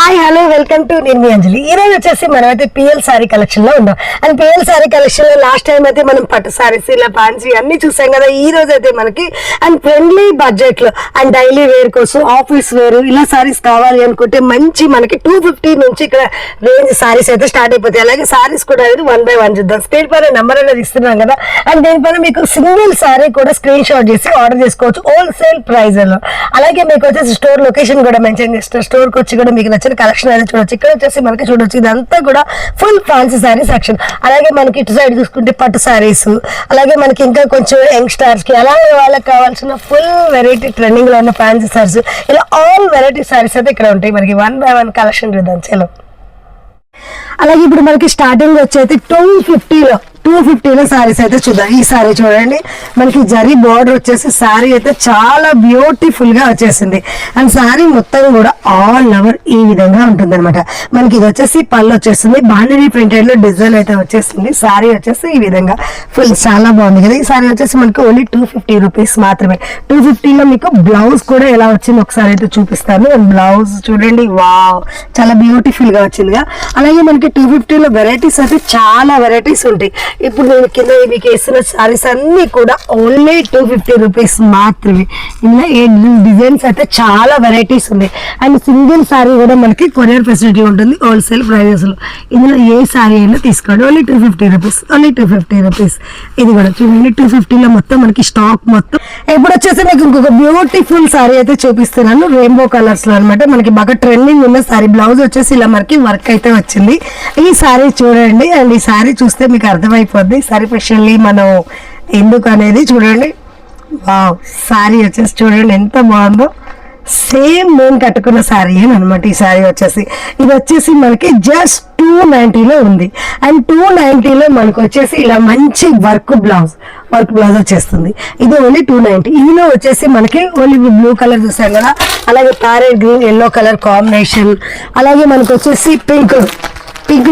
Hi hello welcome to నేను మీ అంజలి. ఈ రోజు వచ్చేసి మనం అయితే పిఎల్ సారీ కలెక్షన్ లో ఉన్నాం. అండ్ పిఎల్ సారీ కలెక్షన్ లో లాస్ట్ టైం అయితే మనం పట్టు సారీస్ ఇలా ఫ్యాన్సీ అన్ని చూసాం కదా. ఈ రోజు అయితే మనకి అండ్ ఫ్రెండ్లీ బడ్జెట్ లో అండ్ డైలీ వేర్ కోసం ఆఫీస్ వేర్ ఇలా సారీస్ కావాలి అనుకుంటే మంచి మనకి 250 నుంచి ఇక్కడ రేంజ్ సారీస్ అయితే స్టార్ట్ అయిపోతాయి. అలాగే సారీస్ కూడా అనేది 1 by 1 చూద్దాం. స్క్రీన్ పైన నెంబర్ అనేది ఇస్తున్నాం కదా. అండ్ దీనిపైన మీకు సింగిల్ సారీ కూడా స్క్రీన్ షాట్ చేసి ఆర్డర్ చేసుకోవచ్చు హోల్సేల్ ప్రైస్ లో. అలాగే మీకు వచ్చేసి స్టోర్ లొకేషన్ కూడా మెన్షన్ చేస్తారు. స్టోర్ కి వచ్చి కూడా మీకు నచ్చిన కలెక్షన్ అనేది చూడొచ్చు. ఇక్కడ వచ్చేసి మనకి చూడొచ్చు ఇదంతా కూడా ఫుల్ ఫ్యాన్సీ సారీ సెక్షన్. అలాగే మనకి ఇటు సైడ్ చూసుకుంటే పట్టు సారీస్, అలాగే మనకి ఇంకా కొంచెం యంగ్స్టర్స్ కి అలాగే వాళ్ళకి కావాల్సిన ఫుల్ వెరైటీ ట్రెండింగ్ లో ఉన్న ఫ్యాన్సీ సారీస్ ఇలా ఆల్ వెరైటీ సారీస్ అయితే ఇక్కడ ఉంటాయి. మనకి 1 by 1 కలెక్షన్ చూద్దాం చలో. అలాగే ఇప్పుడు మనకి స్టార్టింగ్ వచ్చేది 250లో సారీస్ అయితే చూద్దాం. ఈ సారీ చూడండి, మనకి జరీ బార్డర్ వచ్చేసి సారీ అయితే చాలా బ్యూటిఫుల్ గా వచ్చేసింది. అండ్ సారీ మొత్తం కూడా ఆల్ ఓవర్ ఈ విధంగా ఉంటుంది అనమాట. మనకి ఇది వచ్చేసి పళ్ళు వచ్చేస్తుంది, బాండినీ ప్రింటెడ్ లో డిజైన్ అయితే వచ్చేస్తుంది. సారీ వచ్చేసి ఈ విధంగా ఫుల్ చాలా బాగుంది కదా. ఈ సారీ వచ్చేసి మనకి ఓన్లీ 250 రూపీస్ మాత్రమే. 250లో మీకు బ్లౌజ్ కూడా ఎలా వచ్చింది ఒకసారి అయితే చూపిస్తాను. బ్లౌజ్ చూడండి, వావ్ చాలా బ్యూటిఫుల్ గా వచ్చిందిగా. అలాగే మనకి 250లో వెరైటీస్ అయితే చాలా వెరైటీస్ ఉంటాయి. ఇప్పుడు నేను కింద మీకు వేసిన సారీస్ అన్ని కూడా ఓన్లీ 250 రూపీస్ మాత్రమే. ఇందులో డిజైన్స్ అయితే చాలా వెరైటీస్ ఉన్నాయి. అండ్ సింగిల్ సారీ కూడా మనకి కొరియర్ ఫెసిలిటీ ఉంటుంది హోల్సేల్ ప్రైజెస్ లో. ఇందులో ఏ సారీ అయినా తీసుకోండి, ఓన్లీ 250 రూపీస్, ఓన్లీ 250 రూపీస్. ఇది కూడా చూడండి 250లో మొత్తం మనకి స్టాక్ మొత్తం. ఇప్పుడు వచ్చేసి మీకు ఇంకొక బ్యూటిఫుల్ సారీ అయితే చూపిస్తున్నాను, రెయిన్బో కలర్స్ లో అనమాట. మనకి బాగా ట్రెండింగ్ ఉన్న సారీ. బ్లౌజ్ వచ్చేసి ఇలా మనకి వర్క్ అయితే వచ్చింది. ఈ సారీ చూడండి, అండ్ ఈ సారీ చూస్తే మీకు అర్థమైపోద్ది సారీ స్పెషల్లీ మనం ఎందుకు అనేది. చూడండి వావ్, సారీ వచ్చేసి చూడండి ఎంత బాగుందో. సేమ్ నేను కట్టుకున్న సారీ అనమాట ఈ సారీ వచ్చేసి. ఇది వచ్చేసి మనకి జస్ట్ 290లో ఉంది. అండ్ 290లో మనకు వచ్చేసి ఇలా మంచి వర్క్ బ్లౌజ్ వచ్చేస్తుంది. ఇది ఓన్లీ 290. ఇందులో వచ్చేసి మనకి ఓన్లీ బ్లూ కలర్ చూసాం కదా, అలాగే parrot green yellow colour combination, అలాగే మనకు వచ్చేసి పింక్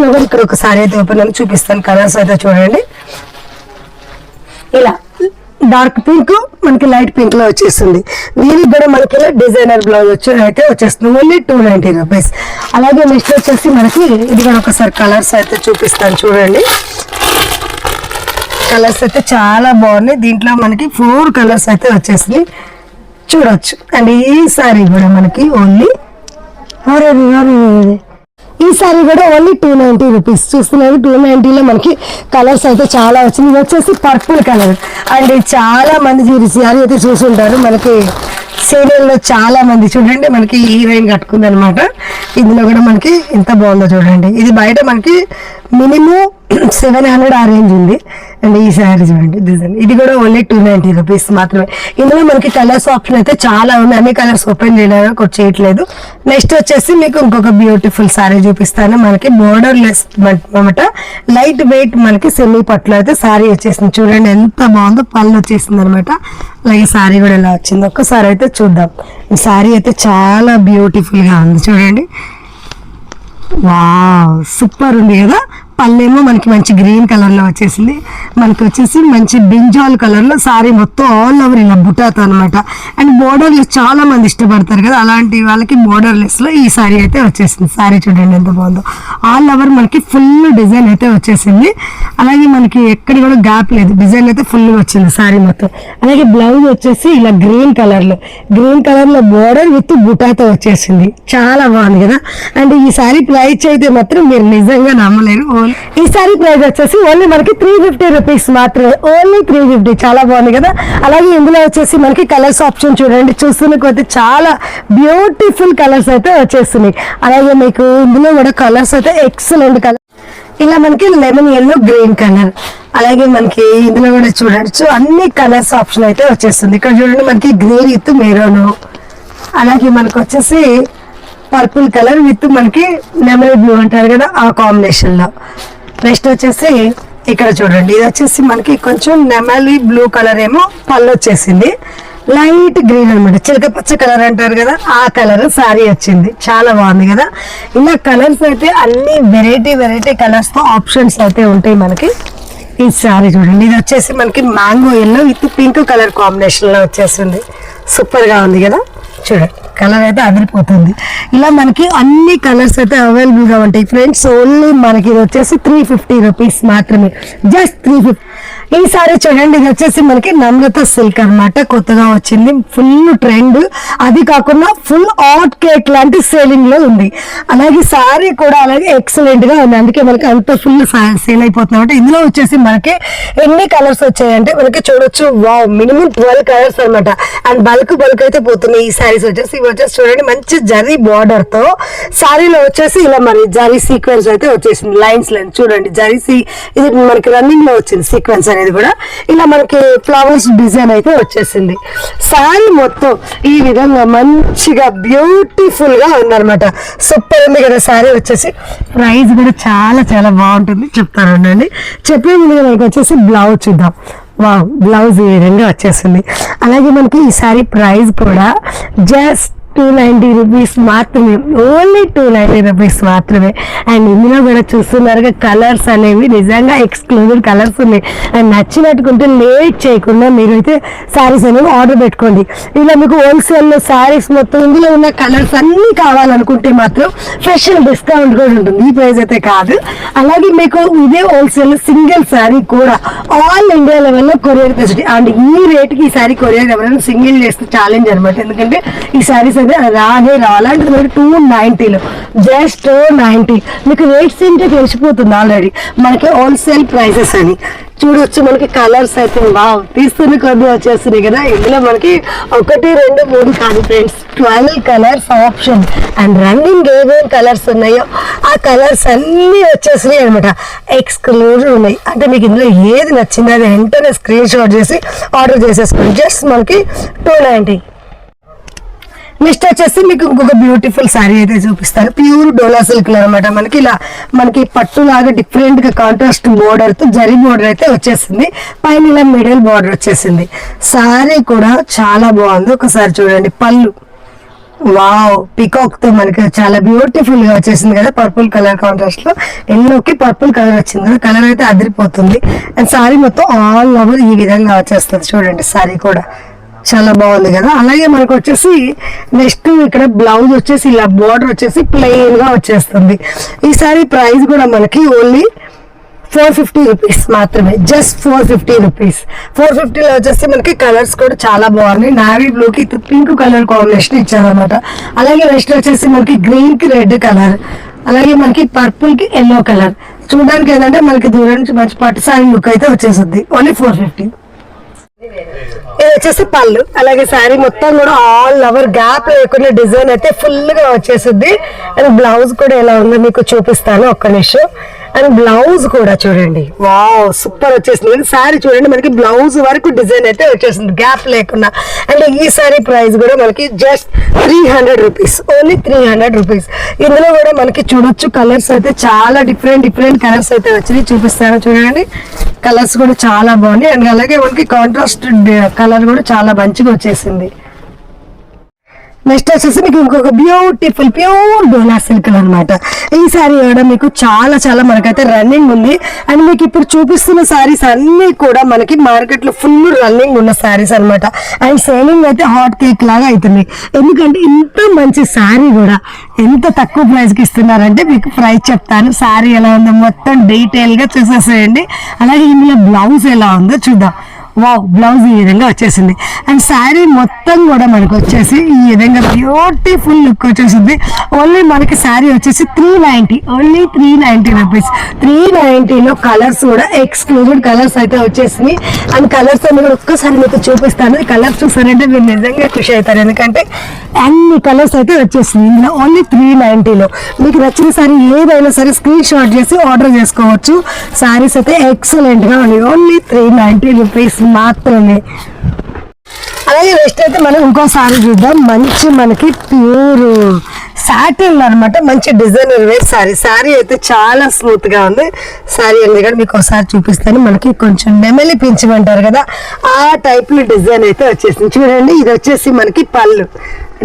లో కూడా ఇక్కడ ఒక సారీ అయితే ఓపెన్ అని చూపిస్తాను. కలర్స్ అయితే చూడండి, ఇలా డార్క్ పింక్ మనకి లైట్ పింక్ లో వచ్చేస్తుంది. దీనికి కూడా మనకి డిజైనర్ బ్లౌజ్ అయితే వచ్చేస్తుంది ఓన్లీ 290 రూపీస్. అలాగే నెక్స్ట్ వచ్చేసి మనకి ఇది కూడా ఒకసారి కలర్స్ అయితే చూపిస్తాను చూడండి. కలర్స్ అయితే చాలా బాగున్నాయి. దీంట్లో మనకి 4 కలర్స్ అయితే వచ్చేసింది చూడొచ్చు. అండ్ ఈ సారీ కూడా మనకి ఓన్లీ ఈ సారీ కూడా ఓన్లీ 290 రూపీస్. చూస్తున్నారు 290లో మనకి కలర్స్ అయితే చాలా వచ్చింది. ఇది వచ్చేసి పర్పుల్ కలర్. అండ్ చాలా మంది సారీ అయితే చూసుంటారు, మనకి సీరియల్లో చాలా మంది చూడండి మనకి హీరోయిన్ కట్టుకుంది అనమాట. ఇందులో కూడా మనకి ఎంత బాగుందో చూడండి. ఇది బయట మనకి మినిమం 700 ఆ రేంజ్ ఉంది. అండ్ ఈ సారీ చూడండి డిజైన్, ఇది కూడా ఓన్లీ 290 రూపీస్ మాత్రమే. ఇందులో మనకి కలర్స్ ఆప్షన్ అయితే చాలా ఉన్నాయి, అన్ని కలర్స్ ఓపెన్ చేయడానికి చేయట్లేదు. నెక్స్ట్ వచ్చేసి మీకు ఇంకొక బ్యూటిఫుల్ సారీ చూపిస్తాను. మనకి బోర్డర్ లెస్ అనమాట, లైట్ వెయిట్ మనకి సెమీ పట్లు అయితే సారీ వచ్చేసింది. చూడండి ఎంత బాగుందో, పళ్ళు వచ్చేసింది అనమాట. అలాగే సారీ కూడా ఎలా వచ్చింది ఒక్కసారి అయితే చూద్దాం. ఈ సారీ అయితే చాలా బ్యూటిఫుల్ గా ఉంది చూడండి, వావ్ సూపర్ ఉంది కదా. పళ్ళేమో మనకి మంచి గ్రీన్ కలర్ లో వచ్చేసింది. మనకి వచ్చేసి మంచి బ్రింజాల్ కలర్ లో సారీ మొత్తం ఆల్ ఓవర్ ఇలా బుటాతో అనమాట. అండ్ బోర్డర్ లెస్ చాలా మంది ఇష్టపడతారు కదా, అలాంటి వాళ్ళకి బోర్డర్ లెస్ లో ఈ సారీ అయితే వచ్చేసింది. సారీ చూడండి ఎంత బాగుందో, ఆల్ ఓవర్ మనకి ఫుల్ డిజైన్ అయితే వచ్చేసింది. అలాగే మనకి ఎక్కడ కూడా గ్యాప్ లేదు, డిజైన్ అయితే ఫుల్ వచ్చింది సారీ మొత్తం. అలాగే బ్లౌజ్ వచ్చేసి ఇలా గ్రీన్ కలర్ లో బోర్డర్ విత్ బుటాతో వచ్చేసింది. చాలా బాగుంది కదా. అండ్ ఈ సారీ ప్రైస్ అయితే మాత్రం మీరు నిజంగా నమ్మలేరు. ఈ సారీ ప్రైస్ వచ్చేసి ఓన్లీ మనకి 350 రూపీస్ మాత్రమే, ఓన్లీ 350. చాలా బాగుంది కదా. అలాగే ఇందులో వచ్చేసి మనకి కలర్స్ ఆప్షన్ చూడండి, చూస్తున్న కొద్ది చాలా బ్యూటిఫుల్ కలర్స్ అయితే వచ్చేస్తున్నాయి. అలాగే మీకు ఇందులో కూడా కలర్స్ అయితే ఎక్సలెంట్ కలర్, ఇలా మనకి లెమన్ ఎల్లో గ్రీన్ కలర్, అలాగే మనకి ఇందులో కూడా చూడొచ్చు అన్ని కలర్స్ ఆప్షన్ అయితే వచ్చేస్తుంది. ఇక్కడ చూడండి మనకి గ్రీన్ విత్ మెరూన్, అలాగే మనకు వచ్చేసి పర్పుల్ కలర్ విత్ మనకి నెమలి బ్లూ అంటారు కదా ఆ కాంబినేషన్ లో. నెక్స్ట్ వచ్చేసి ఇక్కడ చూడండి, ఇది వచ్చేసి మనకి కొంచెం నెమలి బ్లూ కలర్ ఏమో పళ్ళు వచ్చేసింది. లైట్ గ్రీన్ అనమాట, చిలక పచ్చ కలర్ అంటారు కదా ఆ కలర్ సారీ వచ్చింది. చాలా బాగుంది కదా. ఇలా కలర్స్ అయితే అన్ని వెరైటీ కలర్స్ తో ఆప్షన్స్ అయితే ఉంటాయి మనకి. ఈ సారీ చూడండి, ఇది వచ్చేసి మనకి mango yellow with pink colour combination లో వచ్చేసింది. సూపర్ గా ఉంది కదా. చూడండి కలర్ అయితే అదిరిపోతుంది. ఇలా మనకి అన్ని కలర్స్ అయితే అవైలబుల్ గా ఉంటాయి ఫ్రెండ్స్. ఓన్లీ మనకి ఇది వచ్చేసి 350 రూపీస్ మాత్రమే, జస్ట్ 350. ఈ సారీ చూడండి, ఇది వచ్చేసి మనకి నమ్రత సిల్క్ అన్నమాట, కొత్తగా వచ్చింది, ఫుల్ ట్రెండ్. అది కాకుండా ఫుల్ హాట్ కేక్ లాంటి సేలింగ్ లో ఉంది. అలాగే సారీ కూడా అలాగే ఎక్సలెంట్ గా ఉంది, అందుకే మనకి అంత ఫుల్ సేల్ అయిపోతుంది అనమాట. ఇందులో వచ్చేసి మనకి ఎన్ని కలర్స్ వచ్చాయంటే మనకి చూడొచ్చు, వావ్, మినిమం 12 కలర్స్ అనమాట. అండ్ బల్క్ అయితే పోతున్నాయి ఈ సారీస్ వచ్చేసి. ఇవి వచ్చేసి చూడండి మంచి జరీ బార్డర్ తో సారీలో వచ్చేసి ఇలా మరి జరీ సీక్వెన్స్ అయితే వచ్చేసింది, లైన్స్ చూడండి జరీ ఇది మనకి రన్నింగ్ లో వచ్చింది సీక్వెన్స్ అనేది కూడా. ఇలా మనకి ఫ్లవర్స్ డిజైన్ అయితే వచ్చేసింది. సారీ మొత్తం ఈ విధంగా మంచిగా బ్యూటిఫుల్ గా ఉందన్నమాట. సూపర్ ఉంది కదా సారీ వచ్చేసి. ప్రైస్ కూడా చాలా చాలా బాగుంటుంది, చెప్తాను అండి. చెప్పే ముందుగా మనకి వచ్చేసి బ్లౌజ్ చూద్దాం. వావ్, బ్లౌజ్ ఈ విధంగా వచ్చేసింది. అలాగే మనకి ఈ సారీ ప్రైస్ కూడా జస్ట్ 290 రూపీస్ మాత్రమే, ఓన్లీ 290 రూపీస్ మాత్రమే. అండ్ ఇందులో కూడా చూస్తున్నారుగా కలర్స్ అనేవి నిజంగా ఎక్స్క్లూజివ్ కలర్స్ ఉన్నాయి. అండ్ నచ్చినట్టుకుంటే లేట్ చేయకుండా మీరైతే శారీస్ అనేవి ఆర్డర్ పెట్టుకోండి. ఇలా మీకు హోల్సేల్లో శారీస్ మొత్తం ఇందులో ఉన్న కలర్స్ అన్నీ కావాలనుకుంటే మాత్రం స్పెషల్ డిస్కౌంట్ కూడా ఉంటుంది, ఈ ప్రైస్ అయితే కాదు. అలాగే మీకు ఇదే హోల్సేల్ సింగిల్ శారీ కూడా ఆల్ ఇండియా లెవెల్లో కొరియర్ ఫెసిలిటీ. అండ్ ఈ రేట్కి ఈ శారీ కొరియర్ ఎవరైనా సింగిల్ చేస్తే ఛాలెంజ్ అనమాట. ఎందుకంటే ఈ శారీస్ అలాంటిది మనకి 290లో, జస్ట్ 290. మీకు రేట్స్ ఏంటో తెలిసిపోతుంది ఆల్రెడీ, మనకి హోల్సేల్ ప్రైసెస్ అని. చూడొచ్చు మనకి కలర్స్ అయితే వావ్, తీస్తున్న కొద్ది వచ్చేస్తున్నాయి కదా. ఇందులో మనకి 1, 2, 3 కాదు friends, 12 colours option. And running ఏమేమి కలర్స్ ఉన్నాయో ఆ కలర్స్ అన్నీ వచ్చేసినాయి అనమాట, ఎక్స్క్లూజివ్ ఉన్నాయి. అంటే మీకు ఇందులో ఏది నచ్చిందో అది వెంటనే స్క్రీన్ షాట్ చేసి ఆర్డర్ చేసేసుకోండి. జస్ట్ మనకి 290. నెక్స్ట్ వచ్చేసి మీకు ఇంకొక బ్యూటిఫుల్ శారీ అయితే చూపిస్తాను. ప్యూర్ డోలా సిల్క్ అనమాట. మనకి ఇలా మనకి పట్టులాగా డిఫరెంట్ గా కాంట్రాస్ట్ బోర్డర్ తో జరీ బోర్డర్ అయితే వచ్చేసింది, పైన ఇలా మిడిల్ బోర్డర్ వచ్చేసింది. శారీ కూడా చాలా బాగుంది, ఒకసారి చూడండి. పళ్ళు వావ్, పికాక్ తో మనకి చాలా బ్యూటిఫుల్ గా వచ్చేసింది కదా, పర్పుల్ కలర్ కాంట్రాస్ట్ లో. ఎల్లోకి పర్పుల్ కలర్ వచ్చింది కదా, కలర్ అయితే అదిరిపోతుంది. అండ్ శారీ మొత్తం ఆల్ ఓవర్ ఈ విధంగా వచ్చేస్తుంది చూడండి. శారీ కూడా చాలా బాగుంది కదా. అలాగే మనకు వచ్చేసి నెక్స్ట్ ఇక్కడ బ్లౌజ్ వచ్చేసి ఇలా బోర్డర్ వచ్చేసి ప్లెయిన్ గా వచ్చేస్తుంది. ఈ సారీ ప్రైస్ కూడా మనకి ఓన్లీ 450 రూపీస్ మాత్రమే, జస్ట్ 450 రూపీస్. 450లో వచ్చేసి మనకి కలర్స్ కూడా చాలా బాగున్నాయి. నావీ బ్లూ కి పింక్ కలర్ కాంబినేషన్ ఇచ్చారనమాట. అలాగే నెక్స్ట్ వచ్చేసి మనకి గ్రీన్ కి రెడ్ కలర్, అలాగే మనకి పర్పుల్ కి ఎల్లో కలర్. చూడడానికి ఏంటంటే మనకి దూరం నుంచి మంచి పట్టు సారీ లుక్ అయితే వచ్చేస్తుంది, ఓన్లీ 450. ఇది వచ్చేసి పళ్ళు. అలాగే శారీ మొత్తం కూడా ఆల్ ఓవర్ గ్యాప్ లేకుండా డిజైన్ అయితే ఫుల్ గా వచ్చేసింది. అండ్ బ్లౌజ్ కూడా ఎలా ఉందో మీకు చూపిస్తాను, ఒక్క నిమిషం. అండ్ బ్లౌజ్ కూడా చూడండి, వావ్, సూపర్ వచ్చేసింది. శారీ చూడండి మనకి బ్లౌజ్ వరకు డిజైన్ అయితే వచ్చేసింది గ్యాప్ లేకుండా. అండ్ ఈ శారీ ప్రైస్ కూడా మనకి జస్ట్ 300 రూపీస్, ఓన్లీ 300 రూపీస్. ఇందులో కూడా మనకి చూడొచ్చు కలర్స్ అయితే చాలా డిఫరెంట్ కలర్స్ అయితే వచ్చినాయి, చూపిస్తాను చూడండి. కలర్స్ కూడా చాలా బాగున్నాయి. అండ్ అలాగే మనకి కాంట్రాస్ట్ కలర్ కూడా చాలా మంచిగా వచ్చేసింది. నెక్స్ట్ వచ్చేసి మీకు ఇంకొక బ్యూటిఫుల్ ప్యూర్ డోలా సిల్క్ అనమాట. ఈ సారీ కూడా మీకు చాలా చాలా మనకైతే రన్నింగ్ ఉంది. అండ్ మీకు ఇప్పుడు చూపిస్తున్న సారీస్ అన్ని కూడా మనకి మార్కెట్ లో ఫుల్ రన్నింగ్ ఉన్న సారీస్ అనమాట. అండ్ సేలింగ్ అయితే హాట్ కేక్ లాగా అవుతుంది. ఎందుకంటే ఇంత మంచి సారీ కూడా ఎంత తక్కువ ప్రైస్ కి ఇస్తున్నారంటే మీకు ప్రైస్ చెప్తాను. సారీ ఎలా ఉందో మొత్తం డీటెయిల్ గా చూసేసేయండి. అలాగే ఇందులో బ్లౌజ్ ఎలా ఉందో చూద్దాం. వావ్, బ్లౌజ్ ఈ విధంగా వచ్చేసింది. అండ్ శారీ మొత్తం కూడా మనకు వచ్చేసి ఈ విధంగా బ్యూటిఫుల్ లుక్ వచ్చేసింది. ఓన్లీ మనకి శారీ వచ్చేసి 390, ఓన్లీ 390 రూపీస్. 390లో కలర్స్ కూడా ఎక్స్క్లూజివ్ కలర్స్ అయితే వచ్చేసింది. అండ్ కలర్స్ అన్ని కూడా ఒక్కసారి మీకు చూపిస్తాను. కలర్స్ చూసారంటే మీరు నిజంగా ఖుషి అవుతారు, ఎందుకంటే అన్ని కలర్స్ అయితే వచ్చేసింది ఇందులో. ఓన్లీ 390లో మీకు నచ్చిన సారీ ఏదైనా సరే స్క్రీన్ షాట్ చేసి ఆర్డర్ చేసుకోవచ్చు. సారీస్ అయితే ఎక్సలెంట్ గా ఉన్నాయి, ఓన్లీ 390 రూపీస్ మాత్రమే. అలాగే నెక్స్ట్ అయితే మనం ఇంకో సారీ చూద్దాం. మంచి మనకి ప్యూర్ సాటిన్ అనమాట, మంచి డిజైనర్ వేర్ సారీ. సారీ అయితే చాలా స్మూత్ గా ఉంది సారీ. ఎందుకంటే మీకు ఒకసారి చూపిస్తాను. మనకి కొంచెం నెమలి పించమంటారు కదా, ఆ టైప్ లో డిజైన్ అయితే వచ్చేసింది చూడండి. ఇది వచ్చేసి మనకి పళ్ళు,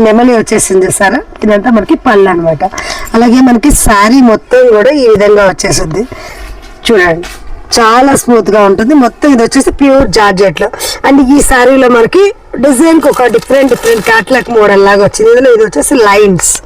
నెమలి వచ్చేసింది చూసారా, ఇదంతా మనకి పళ్ళు అనమాట. అలాగే మనకి సారీ మొత్తం కూడా ఈ విధంగా వచ్చేసింది చూడండి, చాలా స్మూత్ గా ఉంటుంది. మొత్తం ఇది వచ్చేసి ప్యూర్ జార్జెట్ లో. అండ్ ఈ సారీలో మనకి డిజైన్ కి ఒక డిఫరెంట్ క్యాట్లాగ్ మోడల్ లాగా వచ్చింది. ఇందులో ఇది వచ్చేసి లైన్స్